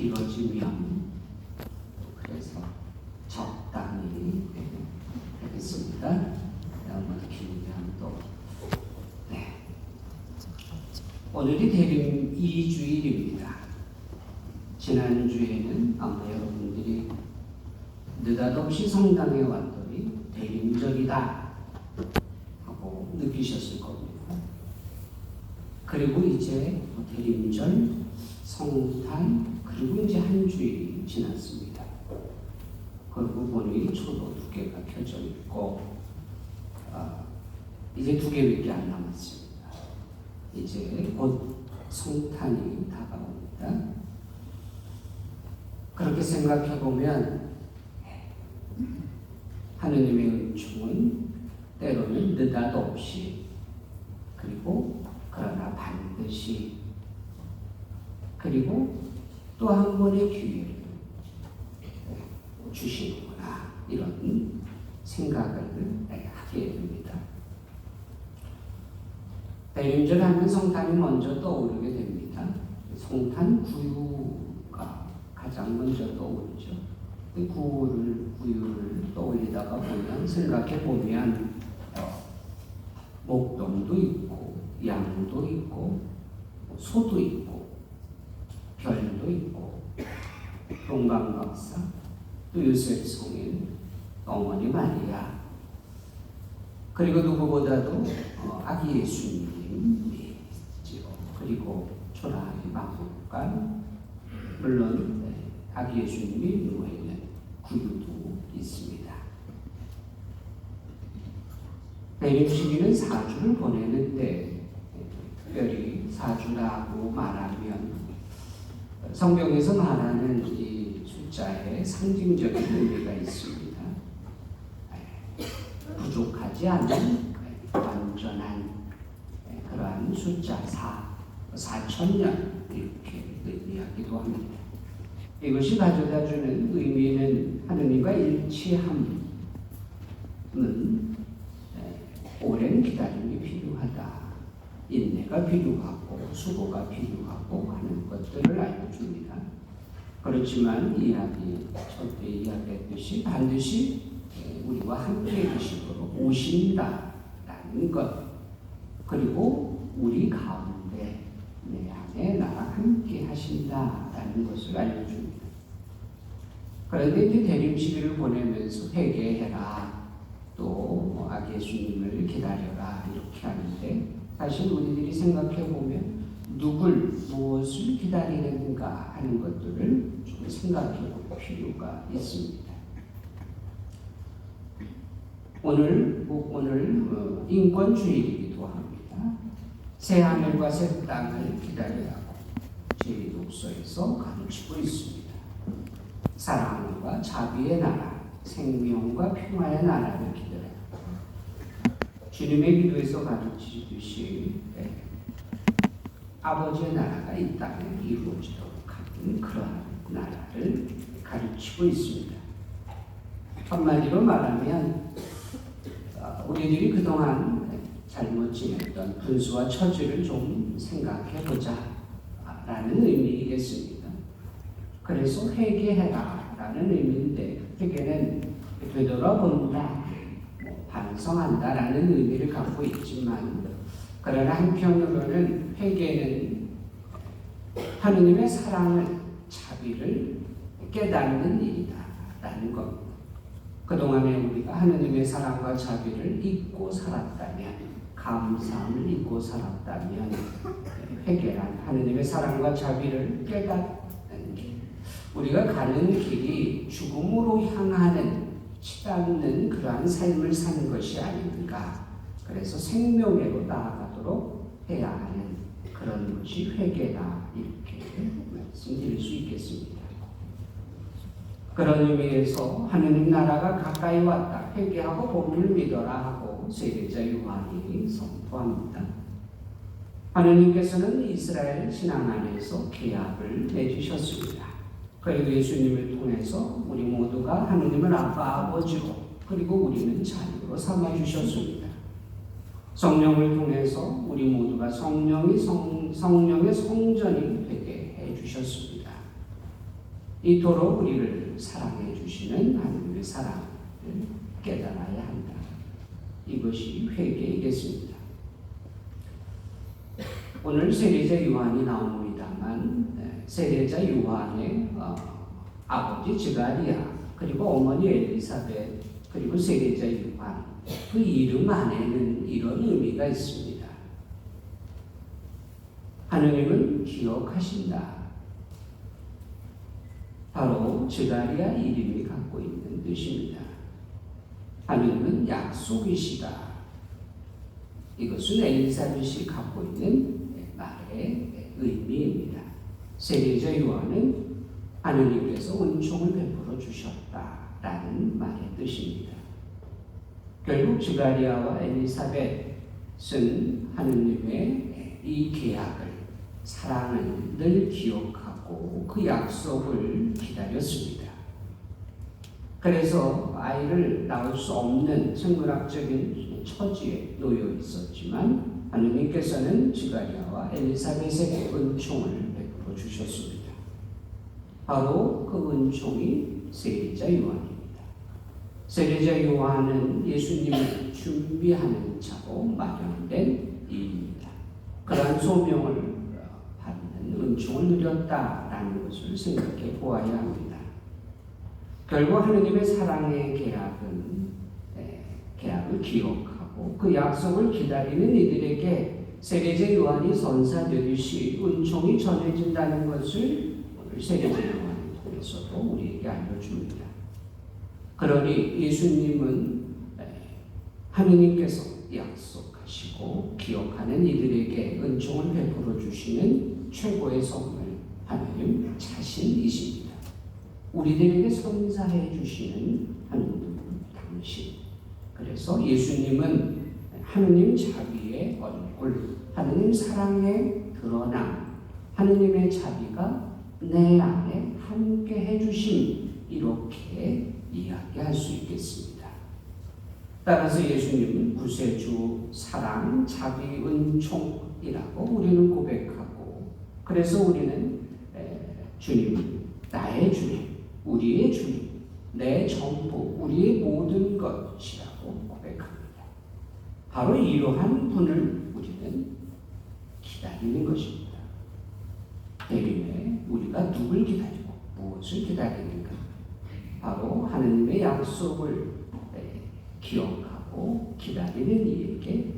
길어지면 그래서 적당히 하겠습니다. 한번 길면 또 오늘이 대림 2주일입니다. 지난주에는 아마 여러분들이 느닷없이 성당에 왔더니 대림절이다 하고 느끼셨을 겁니다. 그리고 이제 대림절, 성탄, 그리고 이제 한 주일이 지났습니다. 그리고 보니 초도 2개가 켜져 있고 이제 2개밖에 안 남았습니다. 이제 곧 성탄이 다가옵니다. 그렇게 생각해 보면 하느님의 은총은 때로는 느닷없이 그리고 그러나 반드시 그리고 또 한 번의 기회를 주시는구나 이런 생각을 하게 됩니다. 대림절 하면 성탄이 먼저 떠오르게 됩니다. 성탄 구유가 가장 먼저 떠오르죠. 구유를 떠올리다가 보면 생각해 보면 목동도 있고 양도 있고 소도 있고 별도 있고 동방박사 또 요셉 성인 어머니 마리아 그리고 누구보다도 아기 예수님이 있죠. 그리고 초라하게 막국간 물론 아기 예수님이 누워있는 구유도 있습니다. 대림 시기는 4주를 보내는데 특별히 4주라고 말하면 성경에서 말하는 이 숫자에 상징적인 의미가 있습니다. 부족하지 않은 완전한 그러한 숫자 4,000년 이렇게 의미하기도 합니다. 이것이 가져다주는 의미는 하느님과 일치함은 오랜 기다림이 필요하다, 인내가 필요하고 수고가 필요하고 하는 것들을 알려줍니다. 그렇지만 첫째 이야기했듯이 반드시 우리와 함께 계시도록 오신다라는 것 그리고 우리 가운데 내 안에 나와 함께 하신다라는 것을 알려줍니다. 그런데 이제 대림 시기를 보내면서 회개해라 또 아기 예수님을 기다려라 이렇게 하는데 사실 우리들이 생각해 보면 누굴 무엇을 기다리는가 하는 것들을 좀 생각해 볼 필요가 있습니다. 오늘 인권주일이기도 합니다. 새 하늘과 새 땅을 기다리라고 제1독서에서 가르치고 있습니다. 사랑과 자비의 나라, 생명과 평화의 나라를 기다려라. 주님의 기도에서 가르치듯이 아버지의 나라가 이 땅에 이루어지도록 하는 그러한 나라를 가르치고 있습니다. 한마디로 말하면 우리들이 그동안 잘못 지냈던 분수와 처지를 좀 생각해보자 라는 의미이겠습니다. 그래서 회개해라 라는 의미인데 회개는 되돌아본다, 반성한다 라는 의미를 갖고 있지만 그러나 한편으로는 회개는 하느님의 사랑을 자비를 깨닫는 일이다 라는 겁니다. 그동안에 우리가 하느님의 사랑과 자비를 잊고 살았다면 감사함을 잊고 살았다면 회개란 하느님의 사랑과 자비를 깨닫는 길 우리가 가는 길이 죽음으로 향하는 치닫는 그러한 삶을 사는 것이 아닌가. 그래서 생명으로 나아가도록 해야 하는 그런 것이 회개다 이렇게 말씀드릴 수 있겠습니다. 그런 의미에서 하느님 나라가 가까이 왔다. 회개하고 복음을 믿어라 하고 세례자 요한이 선포합니다. 하느님께서는 이스라엘 신앙 안에서 계약을 맺으셨습니다. 그리고 예수님을 통해서 우리 모두가 하느님을 아빠 아버지로 그리고 우리는 자녀로 삼아주셨습니다. 성령을 통해서 우리 모두가 성령의 성전이 되게 해주셨습니다. 이토록 우리를 사랑해 주시는 하나님의 사랑을 깨달아야 한다. 이것이 회개이겠습니다. 오늘 세례자 요한이 나옵니다만 세례자 요한의 아버지 스가랴 그리고 어머니 엘리사벳 그리고 세례자 요한 그 이름 안에는 이런 의미가 있습니다. 하느님은 기억하신다. 바로 스가랴 이름이 갖고 있는 뜻입니다. 하느님은 약속이시다. 이것은 엘리사벳이 갖고 있는 말의 의미입니다. 세례자 요한은 하느님께서 은총을 베풀어 주셨다라는 말의 뜻입니다. 결국 스가랴와 엘리사벳은 하느님의 이 계약을, 사랑을 늘 기억하고 그 약속을 기다렸습니다. 그래서 아이를 낳을 수 없는 생물학적인 처지에 놓여 있었지만 하느님께서는 스가랴와 엘리사벳에게 은총을 베풀어 주셨습니다. 바로 그 은총이 세례자 요한입니다. 세례자 요한은 예수님을 준비하는 자로 마련된 이입니다. 그러한 소명을 받는 은총을 누렸다라는 것을 생각해 보아야 합니다. 결국 하느님의 사랑의 계약을 기억하고 그 약속을 기다리는 이들에게 세례자 요한이 선사되듯이 은총이 전해진다는 것을 오늘 세례자 요한을 통해서도 우리에게 알려줍니다. 그러니 예수님은 하느님께서 약속하시고 기억하는 이들에게 은총을 베풀어 주시는 최고의 선물 하느님 자신이십니다. 우리들에게 선사해 주시는 하느님 당신. 그래서 예수님은 하느님 자비의 얼굴, 하느님 사랑의 드러남, 하느님의 자비가 내 안에 함께 해주심, 이렇게 이야기할 수 있겠습니다. 따라서 예수님은 구세주, 사랑, 자비, 은총이라고 우리는 고백하고, 그래서 우리는 주님, 나의 주님, 우리의 주님, 내 전부, 우리의 모든 것이라고 고백합니다. 바로 이러한 분을 우리는 기다리는 것입니다. 대림에 우리가 누굴 기다리고 무엇을 기다리는가? 바로 하느님의 약속을 기억하고 기다리는 이에게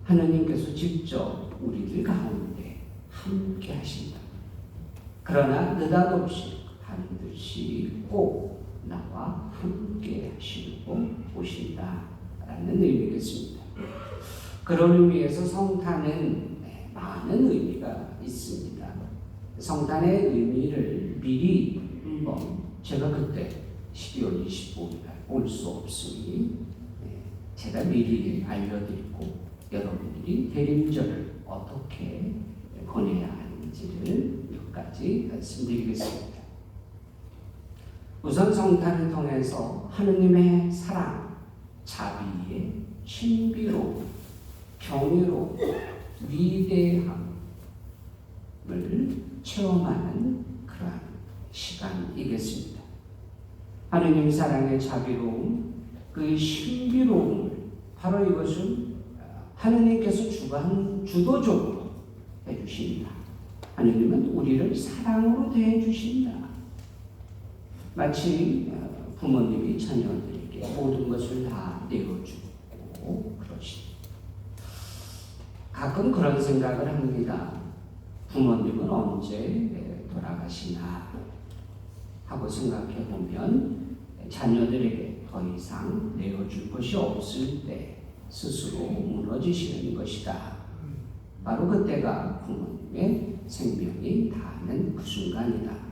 하느님께서 직접 우리들 가운데 함께 하신다. 그러나 느닷없이 반드시 꼭 나와 함께 하시고 오신다라는 의미겠습니다. 그런 의미에서 성탄은 많은 의미가 있습니다. 성탄의 의미를 미리 한번 제가 그때 12월 25일 날 올 수 없으니 제가 미리 알려드리고 여러분들이 대림절을 어떻게 보내야 하는지를 몇 가지 말씀드리겠습니다. 우선 성탄을 통해서 하느님의 사랑, 자비의 신비로움, 경이로움, 위대함을 체험하는 그러한 시간이겠습니다. 하느님 사랑의 자비로움, 그 신비로움을 바로 이것은 하느님께서 주도적으로 해주신다. 하느님은 우리를 사랑으로 대해주신다. 마치 부모님이 자녀들에게 모든 것을 다 내어주고 그러십니다. 가끔 그런 생각을 합니다. 부모님은 언제 돌아가시나 하고 생각해 보면 자녀들에게 더 이상 내어줄 것이 없을 때 스스로 무너지시는 것이다. 바로 그때가 부모님의 생명이 다하는 그 순간이다.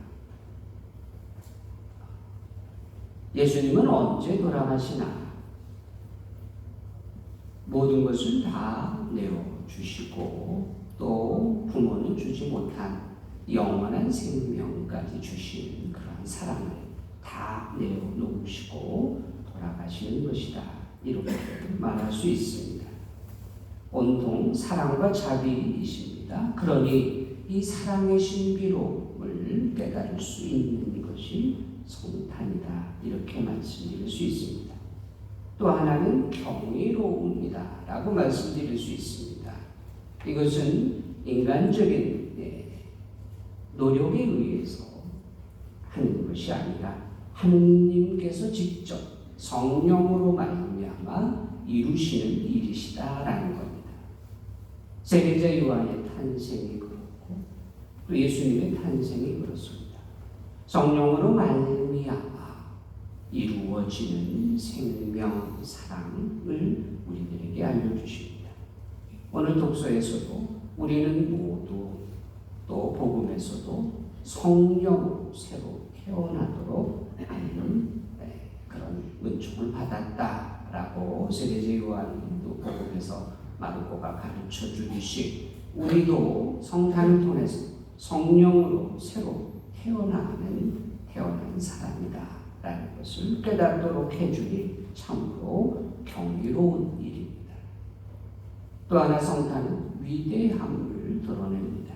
예수님은 언제 돌아가시나? 모든 것을 다 내어주시고 또 부모는 주지 못한 영원한 생명까지 주신 그러한 사랑을 다 내어놓으시고 돌아가시는 것이다. 이렇게 말할 수 있습니다. 온통 사랑과 자비이십니다. 그러니 이 사랑의 신비로움을 깨달을 수 있는 것 것이 성탄이다. 이렇게 말씀드릴 수 있습니다. 또 하나는 경이로움이다 라고 말씀드릴 수 있습니다. 이것은 인간적인 노력에 의해서 하는 것이 아니라 하느님께서 직접 성령으로 말미암아 이루시는 일이시다라는 겁니다. 세례자 요한의 탄생이 그렇고 또 예수님의 탄생이 그렇습니다. 성령으로 말미암아 이루어지는 생명, 사랑을 우리들에게 알려주십니다. 오늘 독서에서도 우리는 모두 또 복음에서도 성령으로 새로 태어나도록 하는 그런 은총을 받았다라고 세례자 요한이 또 복음에서 마르코가 가르쳐 주듯이 우리도 성탄을 통해서 성령으로 새로 태어난 사람이다 라는 것을 깨닫도록 해주니 참으로 경이로운 일입니다. 또 하나 성탄은 위대함을 드러냅니다.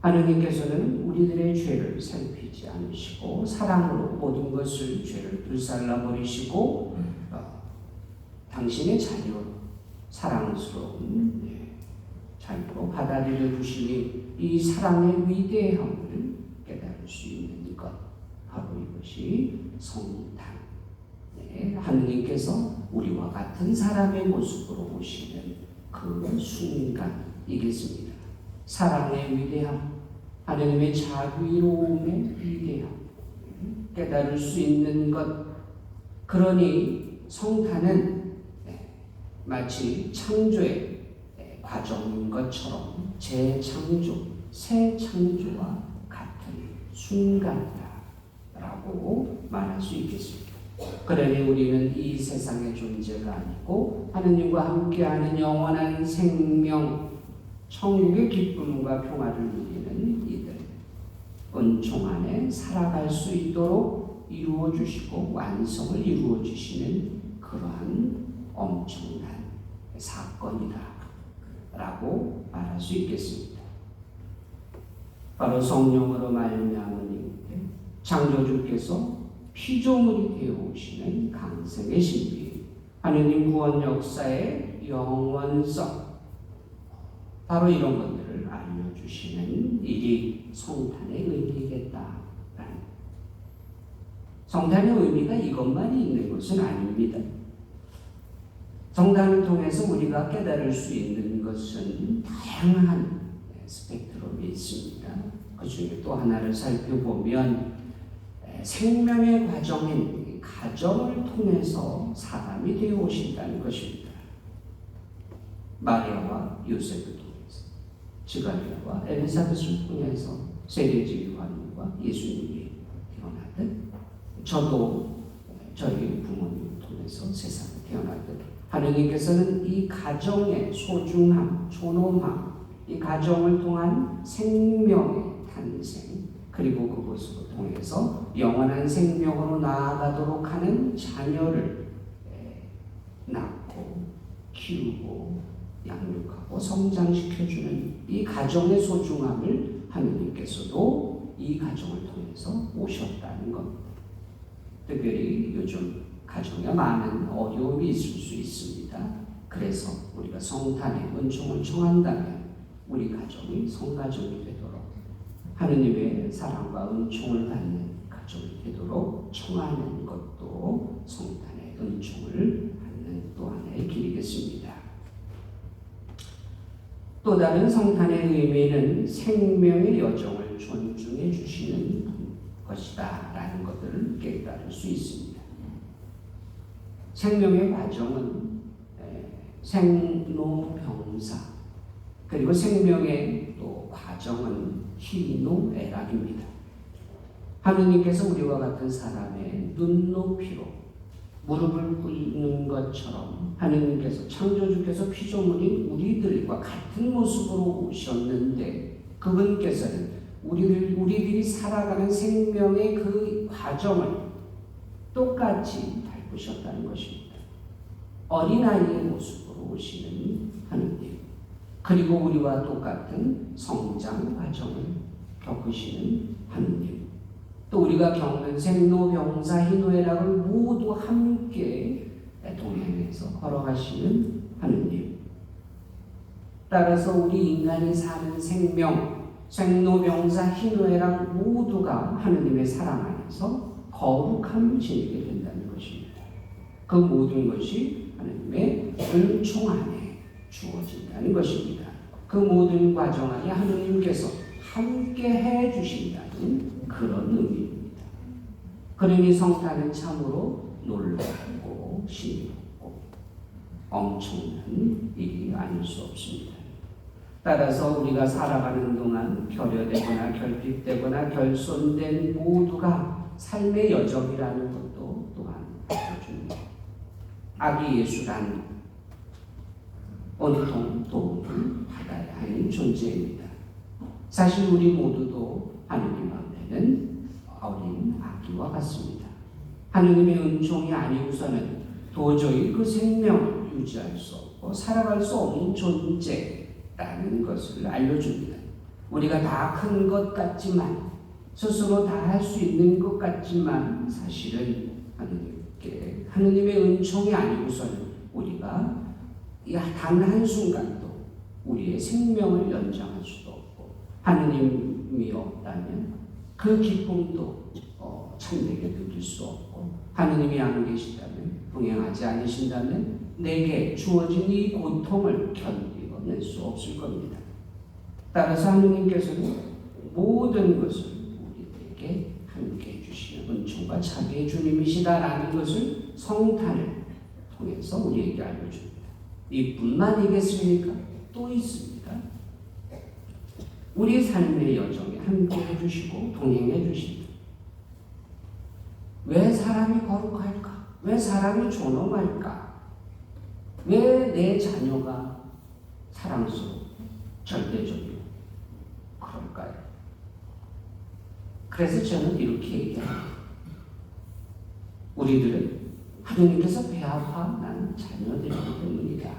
하느님께서는 우리들의 죄를 살피지 않으시고 사랑으로 모든 것을 죄를 불살라 버리시고 당신의 자녀로 사랑스러운 자녀로 받아들여 주시니 이 사랑의 위대함을 깨달을 수 있는 것 바로 이것이 성탄. 하느님께서 우리와 같은 사람의 모습으로 오시는 그 순간이겠습니다. 사랑의 위대함, 하느님의 자비로움의 위대함 깨달을 수 있는 것. 그러니 성탄은 마치 창조의 과정인 것처럼 재창조, 새 창조와 같은 순간이다 라고 말할 수 있겠습니다. 그러니 우리는 이 세상의 존재가 아니고 하느님과 함께하는 영원한 생명, 천국의 기쁨과 평화를 누리는 이들, 은총 안에 살아갈 수 있도록 이루어 주시고 완성을 이루어 주시는 그러한 엄청난 사건이다 라고 말할 수 있겠습니다. 바로 성령으로 말미암은 창조주께서 피조물이 되어 오시는 강성의 신비, 하느님 구원 역사의 영원성, 바로 이런 것들을 알려주시는 일이 성탄의 의미겠다. 성탄의 의미가 이것만이 있는 것은 아닙니다. 성탄을 통해서 우리가 깨달을 수 있는 것은 다양한 스펙트럼이 있습니다. 그 중에 또 하나를 살펴보면 생명의 과정인 가정을 통해서 사람이 되어 오신다는 것입니다. 마리아와 요셉을 통해서, 지가리아와 엘리사벳을 통해서 세례자 요한과 예수님이 태어나듯 저도 저희 부모님을 통해서 세상에 태어나듯 하느님께서는 이 가정의 소중함, 존엄함, 이 가정을 통한 생명의 탄생, 그리고 그것으로 통해서 영원한 생명으로 나아가도록 하는 자녀를 낳고 키우고 양육하고 성장시켜주는 이 가정의 소중함을 하느님께서도 이 가정을 통해서 오셨다는 겁니다. 특별히 요즘 가정에 많은 어려움이 있을 수 있습니다. 그래서 우리가 성탄의 은총을 청한다면 우리 가정이 성가정이 되도록 하느님의 사랑과 은총을 받는 가정이 되도록 청하는 것도 성탄의 은총을 받는 또 하나의 길이겠습니다. 또 다른 성탄의 의미는 생명의 여정을 존중해 주시는 것이다 라는 것들을 깨달을 수 있습니다. 생명의 과정은 생로병사, 그리고 생명의 또 과정은 희노애락입니다. 하느님께서 우리와 같은 사람의 눈높이로 무릎을 꿇는 것처럼 하느님께서 창조주께서 피조물인 우리들과 같은 모습으로 오셨는데 그분께서는 우리들이 살아가는 생명의 그 과정을 똑같이 밟으셨다는 것입니다. 어린아이의 모습으로 오시는 하느님, 그리고 우리와 똑같은 성장 과정을 겪으시는 하느님, 또 우리가 겪는 생로병사 희노애락을 모두 함께 동행해서 걸어가시는 하느님. 따라서 우리 인간이 사는 생명, 생로병사 희노애락 모두가 하느님의 사랑 안에서 거룩함을 지니게 된다는 것입니다. 그 모든 것이 하느님의 은총 안에 주어진다는 것입니다. 그 모든 과정 안에 하느님께서 함께 해 주신다는 그런 의미입니다. 그러니 성탄은 참으로 놀랍고 신비롭고 엄청난 일이 아닐 수 없습니다. 따라서 우리가 살아가는 동안 결여되거나 결핍되거나 결손된 모두가 삶의 여정이라는 것도 또한 알려줍니다. 아기 예수란 온통 도움을 받아야 하는 존재입니다. 사실 우리 모두도 하느님 앞에는 어린 아기와 같습니다. 하느님의 은총이 아니고서는 도저히 그 생명을 유지할 수 없고 살아갈 수 없는 존재라는 것을 알려줍니다. 우리가 다 큰 것 같지만 스스로 다 할 수 있는 것 같지만 사실은 하느님의 은총이 아니고서는 우리가 단 한순간도 우리의 생명을 연장할 수도 없고 하느님이 없다면 그 기쁨도 참되게 누릴 수 없고 하느님이 안 계시다면 동행하지 않으신다면 내게 주어진 이 고통을 견디어낼 수 없을 겁니다. 따라서 하느님께서는 모든 것을 우리에게 함께 해주시는 은총과 자비의 주님이시다라는 것을 성탄을 통해서 우리에게 알려줍니다. 이뿐만이겠습니까? 또 있습니다. 우리 삶의 여정에 함께 해주시고 동행해 주십니다. 왜 사람이 거룩할까? 왜 사람이 존엄할까? 왜 내 자녀가 사랑스럽고 절대적이고 그럴까요? 그래서 저는 이렇게 얘기합니다. 우리들은 하느님께서 배아파 난 자녀들이기 때문이다.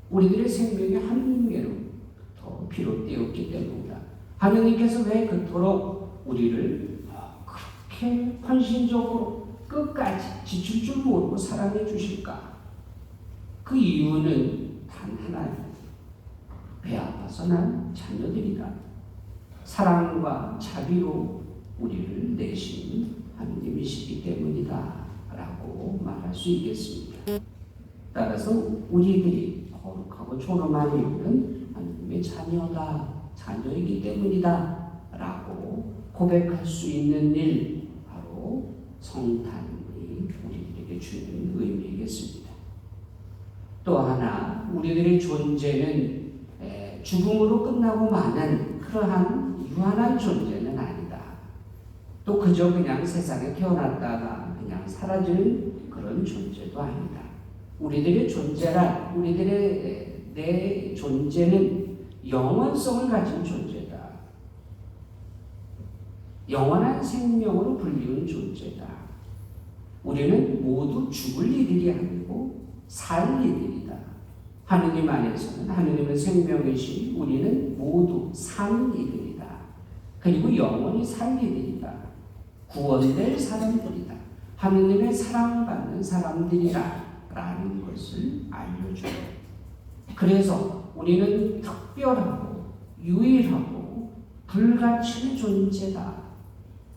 우리들의 생명이 하느님께로부터 비롯되었기 때문이다. 하느님께서 왜 그토록 우리를 그렇게 헌신적으로 끝까지 지칠 줄 모르고 사랑해 주실까? 그 이유는 단 하나입니다. 배아파서 난 자녀들이다. 사랑과 자비로 우리를 내신 하느님이시기 때문이다 라고 말할 수 있겠습니다. 따라서 우리들이 거룩하고 존엄한 이유는 하느님의 자녀이기 때문이다 라고 고백할 수 있는 일, 바로 성탄이 우리들에게 주는 의미이겠습니다. 또 하나, 우리들의 존재는 죽음으로 끝나고 마는 그러한 유한한 존재는 아니다. 또 그저 그냥 세상에 태어났다가 그냥 사라지는 그런 존재도 아니다. 우리들의 존재란, 내 존재는 영원성을 가진 존재다. 영원한 생명으로 불리운 존재다. 우리는 모두 죽을 이들이 아니고 살 이들이다. 하느님 안에서는 하느님의 생명이신 우리는 모두 산 이들이다. 그리고 영원히 살 이들이다. 구원될 사람들이다. 하느님의 사랑받는 사람들이다 라는 것을 알려줘요. 그래서 우리는 특별하고 유일하고 불가치의 존재다.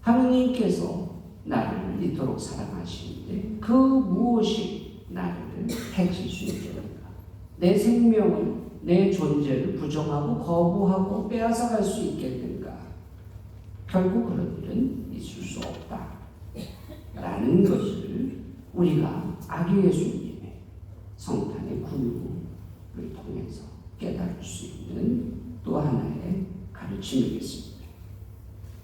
하느님께서 나를 이토록 사랑하시는데 그 무엇이 나를 해칠 수 있겠는가? 내 생명을, 내 존재를 부정하고 거부하고 빼앗아갈 수 있겠는가? 결국 그런 일은 있을 수 없다 라는 것을 우리가 아기 예수님의 성탄의 군유를 통해서 깨달을 수 있는 또 하나의 가르침이겠습니다.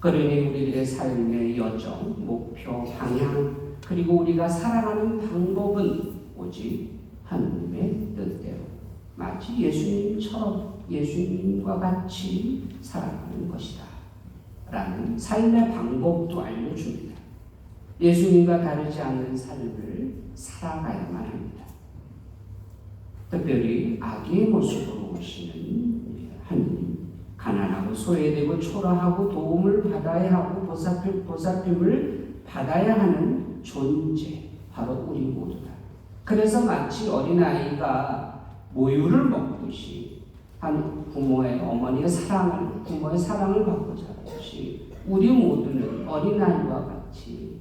그러니 우리들의 삶의 여정, 목표, 방향, 그리고 우리가 살아가는 방법은 오직 하느님의 뜻대로 마치 예수님과 같이 살아가는 것이다 라는 삶의 방법도 알려줍니다. 예수님과 다르지 않는 삶을 살아가야만 합니다. 특별히 아기의 모습으로 오시는 하느님, 가난하고 소외되고 초라하고 도움을 받아야 하고 보살핌을 받아야 하는 존재, 바로 우리 모두다. 그래서 마치 어린아이가 모유를 먹듯이 한 부모의 어머니의 부모의 사랑을 받고 자라듯이 우리 모두는 어린아이와 같이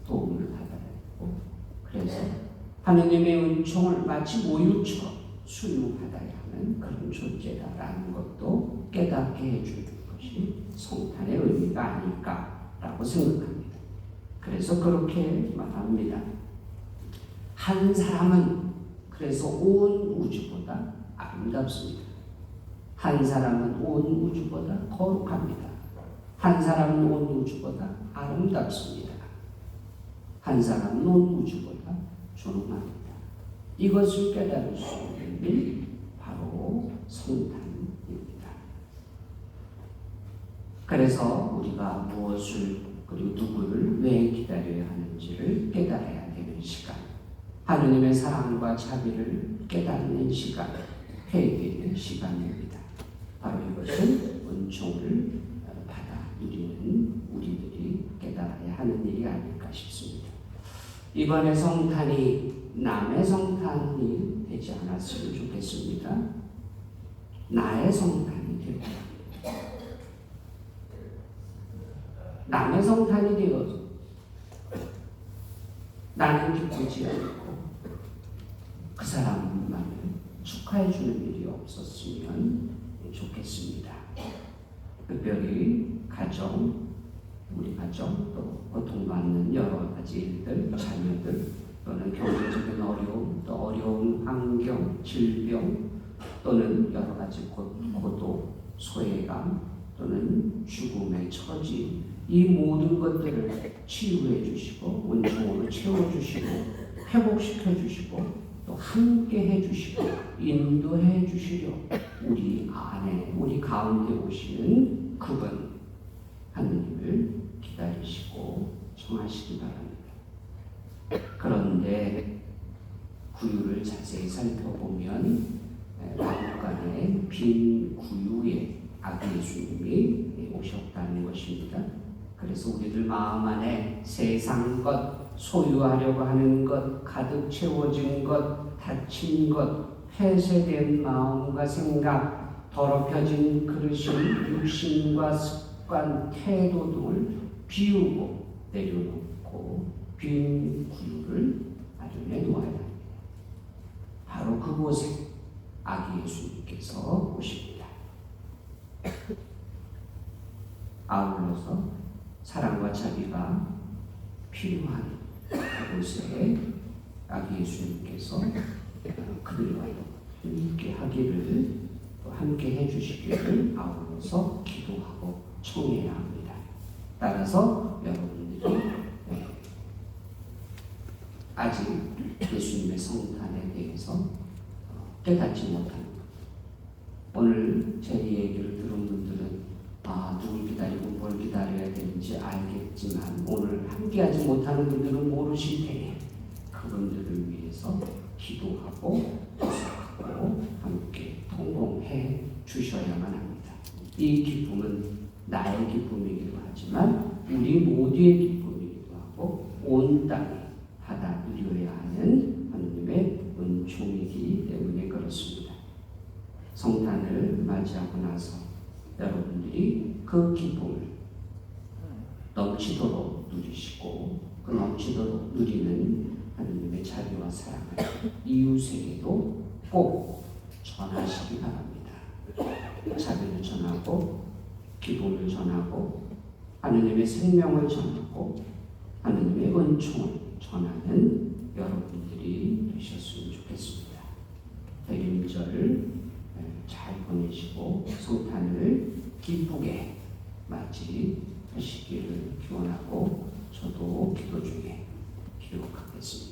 도움을 받아야 하고, 그래서 하느님의 은총을 마치 모유처럼 수유받아야 하는 그런 존재다라는 것도 깨닫게 해주는 것이 성탄의 의미가 아닐까라고 생각합니다. 그래서 그렇게 말합니다. 한 사람은 그래서 온 우주보다 아름답습니다. 한 사람은 온 우주보다 거룩합니다. 한 사람은 온 우주보다 아름답습니다. 한 사람은 온 우주보다 존엄합니다. 이것을 깨달을 수 있는 일, 바로 성탄입니다. 그래서 우리가 무엇을 그리고 누구를 왜 기다려야 하는지를 깨달아야 되는 시간, 하느님의 사랑과 자비를 깨닫는 시간, 회개의 시간입니다. 바로 이것은 은총을 받아 누리는 우리들이 깨달아야 하는 일이 아닐까 싶습니다. 이번에 성탄이 남의 성탄이 되지 않았으면 좋겠습니다. 나의 성탄이 되고, 남의 성탄이 되어서 나는 기쁘지 않고 그 사람만을 축하해 주는 일이 없었으면 좋겠습니다. 특별히 가정, 우리 가정, 또 고통받는 여러 가지 일들, 자녀들, 또는 경제적인 어려움, 또 어려운 환경, 질병, 또는 여러 가지 고독, 소외감, 또는 죽음의 처지, 이 모든 것들을 치유해 주시고 은총으로 채워주시고 회복시켜 주시고 또 함께 해주시고 인도해 주시려 우리 안에, 우리 가운데 오시는 그분 하느님을 기다리시고 청하시기 바랍니다. 그런데 구유를 자세히 살펴보면 마음간에 빈 구유에 아기 예수님이 오셨다는 것입니다. 그래서 우리들 마음 안에 세상 것, 소유하려고 하는 것, 가득 채워진 것, 다친 것, 폐쇄된 마음과 생각, 더럽혀진 그릇인 육신과 습관, 태도 등을 비우고 내려놓고 빈 구유를 마련해 놓아야 합니다. 바로 그곳에 아기 예수님께서 오십니다. 아울러서 사랑과 자비가 필요한 그곳에 아기 예수님께서 그들과 함께 하기를, 또 함께 해주시기를 아울러서 기도하고 청해야 합니다. 따라서 여러분들이 아직 예수님의 성탄에 대해서 깨닫지 못하는 것, 오늘 제 얘기를 들은 분들은 누굴 기다리고 뭘 기다려야 되는지 알겠지만 오늘 함께하지 못하는 분들은 모르실 테니 그분들을 위해서 기도하고 구속하고 함께 통공해 주셔야만 합니다. 이 기쁨은 나의 기쁨이기도 하지만 우리 모두의 기쁨이기도 하고 온 땅이 받아 누려야 하는 하느님의 은총이기 때문에 그렇습니다. 성탄을 맞이하고 나서 여러분들이 그 기쁨을 넘치도록 누리시고 그 넘치도록 누리는 하느님의 자비와 사랑을 이웃에게도 꼭 전하시기 바랍니다. 자비를 전하고 기쁨을 전하고 하느님의 생명을 전하고 하느님의 은총을 전하는 여러분들이 되셨으면 좋겠습니다. 대림절 잘 보내시고 성탄을 기쁘게 맞이하시기를 기원하고 저도 기도 중에 기록하겠습니다.